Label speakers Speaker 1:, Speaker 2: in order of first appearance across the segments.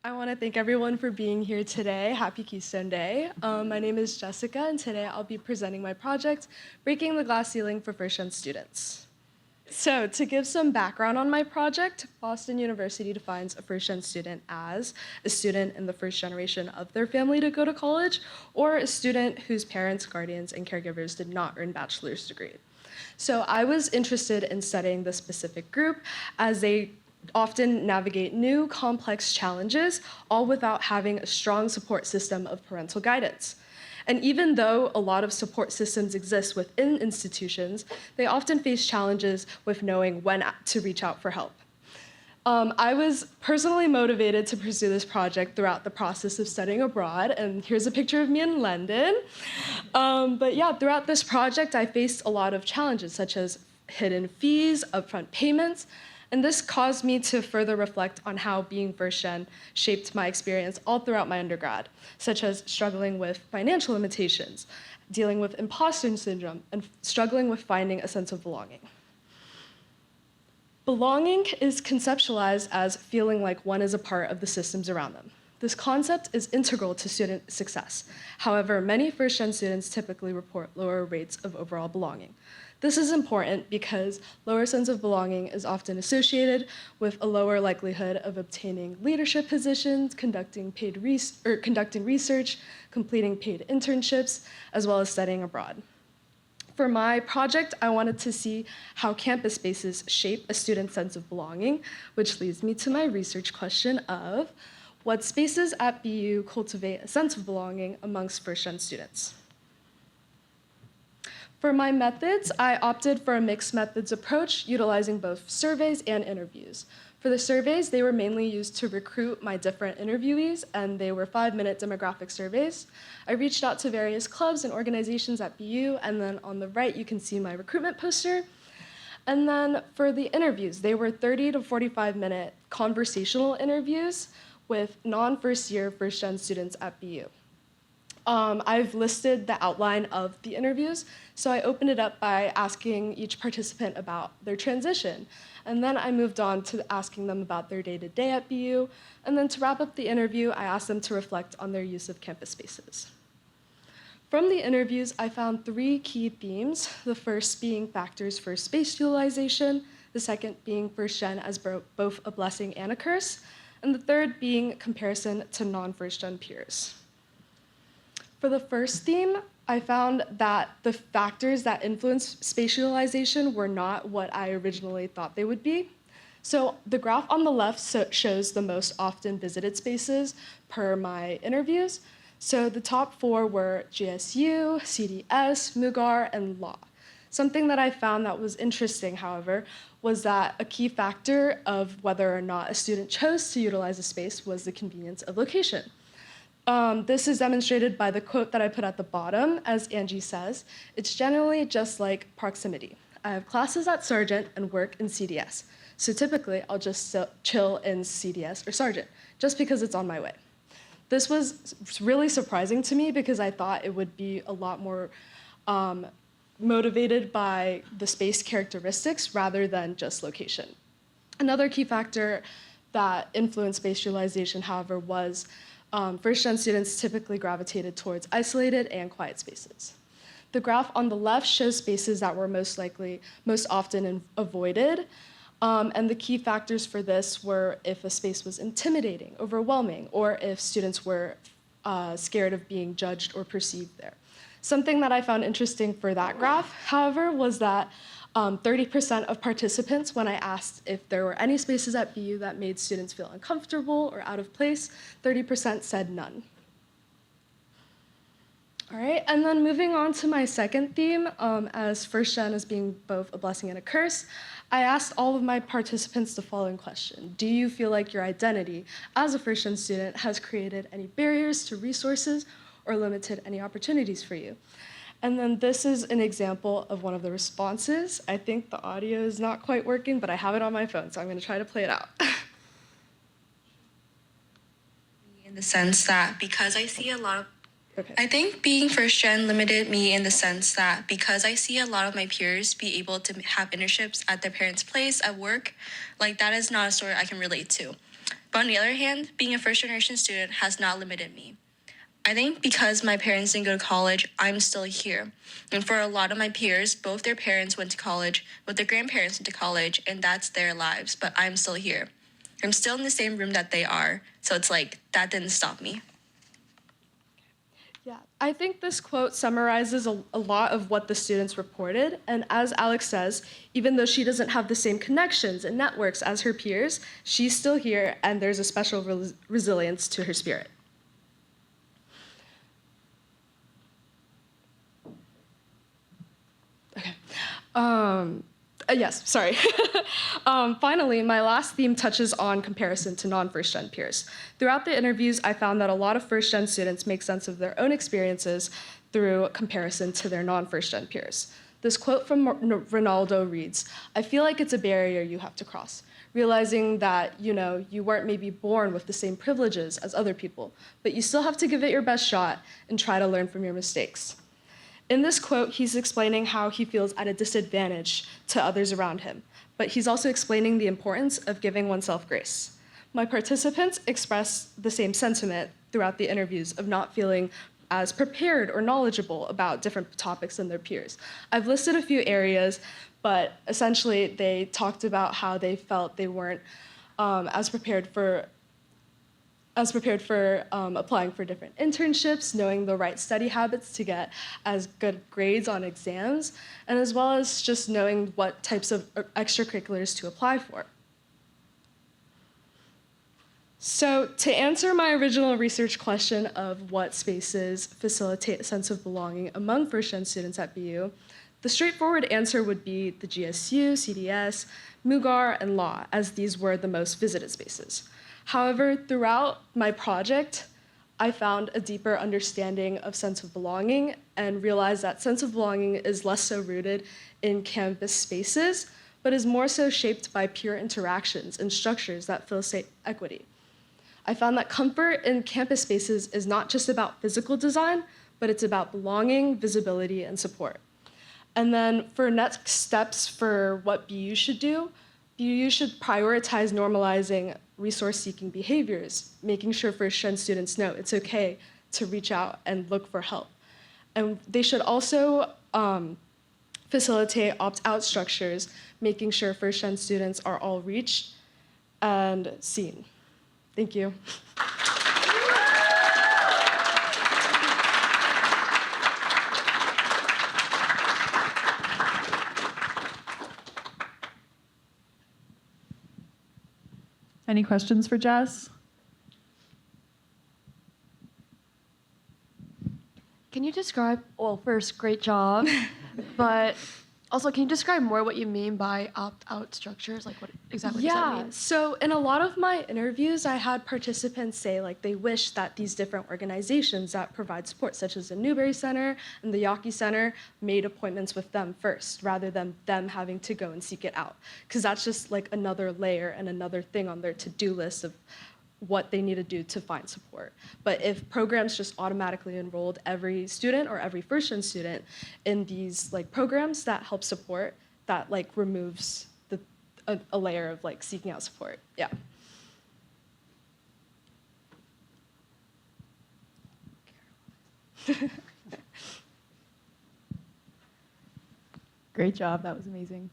Speaker 1: I want to thank everyone for being here today. Happy Keystone Day. My name is Jessica, and today I'll be presenting my project, Breaking the Glass Ceiling for First-Gen Students. So to give some background on my project, Boston University defines a first-gen student as a student in the first generation of their family to go to college, or a student whose parents, guardians, and caregivers did not earn bachelor's degree. So I was interested in studying this specific group as they often navigate new, complex challenges, all without having a strong support system of parental guidance. And even though a lot of support systems exist within institutions, they often face challenges with knowing when to reach out for help. I was personally motivated to pursue this project throughout the process of studying abroad, and here's a picture of me in London. But yeah, throughout this project, I faced a lot of challenges, such as hidden fees, upfront payments, and this caused me to further reflect on how being first-gen shaped my experience all throughout my undergrad, such as struggling with financial limitations, dealing with imposter syndrome, and struggling with finding a sense of belonging. Belonging is conceptualized as feeling like one is a part of the systems around them. This concept is integral to student success. However, many first-gen students typically report lower rates of overall belonging. This is important because lower sense of belonging is often associated with a lower likelihood of obtaining leadership positions, conducting research, completing paid internships, as well as studying abroad. For my project, I wanted to see how campus spaces shape a student's sense of belonging, which leads me to my research question of what spaces at BU cultivate a sense of belonging amongst first-gen students. For my methods, I opted for a mixed methods approach, utilizing both surveys and interviews. For the surveys, they were mainly used to recruit my different interviewees, and they were 5-minute demographic surveys. I reached out to various clubs and organizations at BU, and then on the right, you can see my recruitment poster. And then for the interviews, they were 30 to 45-minute conversational interviews with non-first year first-gen students at BU. I've listed the outline of the interviews, so I opened it up by asking each participant about their transition. And then I moved on to asking them about their day-to-day at BU. And then to wrap up the interview, I asked them to reflect on their use of campus spaces. From the interviews, I found 3 key themes, the first being factors for space utilization, the second being first-gen as both a blessing and a curse, and the third being comparison to non-first-gen peers. For the first theme, I found that the factors that influence spatialization were not what I originally thought they would be. So the graph on the left shows the most often visited spaces per my interviews. So the top 4 were GSU, CDS, MUGAR, and Law. Something that I found that was interesting, however, was that a key factor of whether or not a student chose to utilize a space was the convenience of location. This is demonstrated by the quote that I put at the bottom, as Angie says, "It's generally just like proximity. I have classes at Sargent and work in CDS. So typically, I'll just chill in CDS or Sargent, just because it's on my way." This was really surprising to me because I thought it would be a lot more motivated by the space characteristics rather than just location. Another key factor that influenced space utilization, however, was first-gen students typically gravitated towards isolated and quiet spaces. The graph on the left shows spaces that were most often avoided, and the key factors for this were if a space was intimidating, overwhelming, or if students were scared of being judged or perceived there. Something that I found interesting for that graph, however, was that 30% of participants, when I asked if there were any spaces at BU that made students feel uncomfortable or out of place, 30% said none. All right, and then moving on to my second theme, as first gen as being both a blessing and a curse, I asked all of my participants the following question: do you feel like your identity as a first gen student has created any barriers to resources or limited any opportunities for you? And then this is an example of one of the responses. I think the audio is not quite working, but I have it on my phone, so I'm going to try to play it out.
Speaker 2: In the sense that because I see a lot of
Speaker 1: Okay.
Speaker 2: I think being first gen limited me in the sense that because I see a lot of my peers be able to have internships at their parents' place at work, like that is not a story I can relate to. But on the other hand, being a first-generation student has not limited me. I think because my parents didn't go to college, I'm still here. And for a lot of my peers, both their parents went to college, both their grandparents went to college, and that's their lives, but I'm still here. I'm still in the same room that they are, so it's like, that didn't stop me.
Speaker 1: Yeah, I think this quote summarizes a lot of what the students reported. And as Alex says, even though she doesn't have the same connections and networks as her peers, she's still here and there's a special resilience to her spirit. Okay. Yes, sorry. Finally, my last theme touches on comparison to non-first-gen peers. Throughout the interviews, I found that a lot of first-gen students make sense of their own experiences through comparison to their non-first-gen peers. This quote from Ronaldo reads, "I feel like it's a barrier you have to cross, realizing that, you weren't maybe born with the same privileges as other people, but you still have to give it your best shot and try to learn from your mistakes." In this quote, he's explaining how he feels at a disadvantage to others around him, but he's also explaining the importance of giving oneself grace. My participants expressed the same sentiment throughout the interviews of not feeling as prepared or knowledgeable about different topics than their peers. I've listed a few areas, but essentially they talked about how they felt they weren't as prepared for applying for different internships, knowing the right study habits to get as good grades on exams, and as well as just knowing what types of extracurriculars to apply for. So to answer my original research question of what spaces facilitate a sense of belonging among first-gen students at BU, the straightforward answer would be the GSU, CDS, MUGAR, and Law, as these were the most visited spaces. However, throughout my project, I found a deeper understanding of sense of belonging and realized that sense of belonging is less so rooted in campus spaces, but is more so shaped by peer interactions and structures that facilitate equity. I found that comfort in campus spaces is not just about physical design, but it's about belonging, visibility, and support. And then for next steps for what BU should do, BU should prioritize normalizing resource-seeking behaviors, making sure first-gen students know it's okay to reach out and look for help. And they should also facilitate opt-out structures, making sure first-gen students are all reached and seen. Thank you.
Speaker 3: Any questions for Jess?
Speaker 4: Can you describe, well, first, great job, but also, can you describe more what you mean by opt-out structures? Like, what exactly does that mean?
Speaker 1: So in a lot of my interviews, I had participants say like they wish that these different organizations that provide support, such as the Newberry Center and the Yawkey Center, made appointments with them first, rather than them having to go and seek it out. Because that's just like another layer and another thing on their to-do list of what they need to do to find support. But if programs just automatically enrolled every student or every first-gen student in these like programs that help support, that like removes a layer of like seeking out support. Yeah.
Speaker 3: Great job, that was amazing.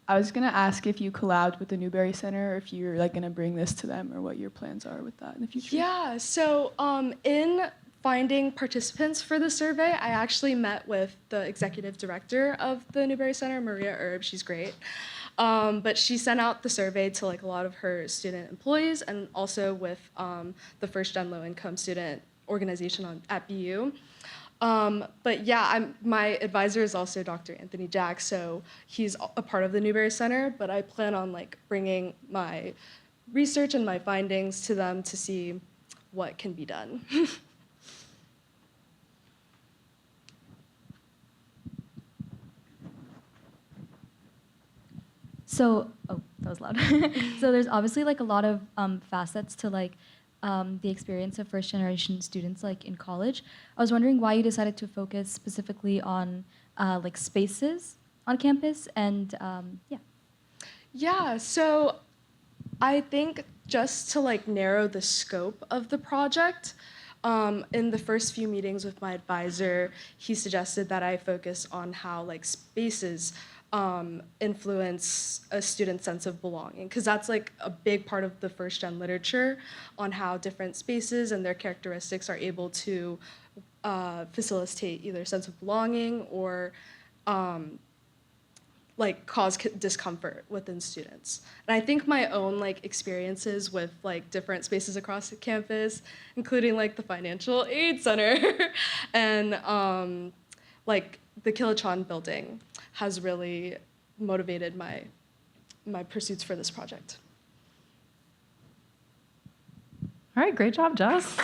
Speaker 3: I was gonna ask if you collabed with the Newberry Center, or if you're like gonna bring this to them, or what your plans are with that in the future.
Speaker 1: Yeah, so in finding participants for the survey, I actually met with the executive director of the Newberry Center, Maria Erb. She's great. But she sent out the survey to like a lot of her student employees and also with the First Gen Low Income Student organization at BU. But yeah, my advisor is also Dr. Anthony Jack, so he's a part of the Newberry Center, but I plan on like bringing my research and my findings to them to see what can be done.
Speaker 5: So, oh, that was loud. So there's obviously like a lot of facets to like the experience of first generation students like in college. I was wondering why you decided to focus specifically on like spaces on campus and yeah.
Speaker 1: Yeah, so I think just to like narrow the scope of the project, in the first few meetings with my advisor, he suggested that I focus on how like spaces influence a student's sense of belonging, because that's like a big part of the first gen literature on how different spaces and their characteristics are able to facilitate either sense of belonging or like cause discomfort within students. And I think my own like experiences with like different spaces across the campus, including like the financial aid center and like the Kilachand building, has really motivated my pursuits for this project.
Speaker 6: All right, great job, Jess.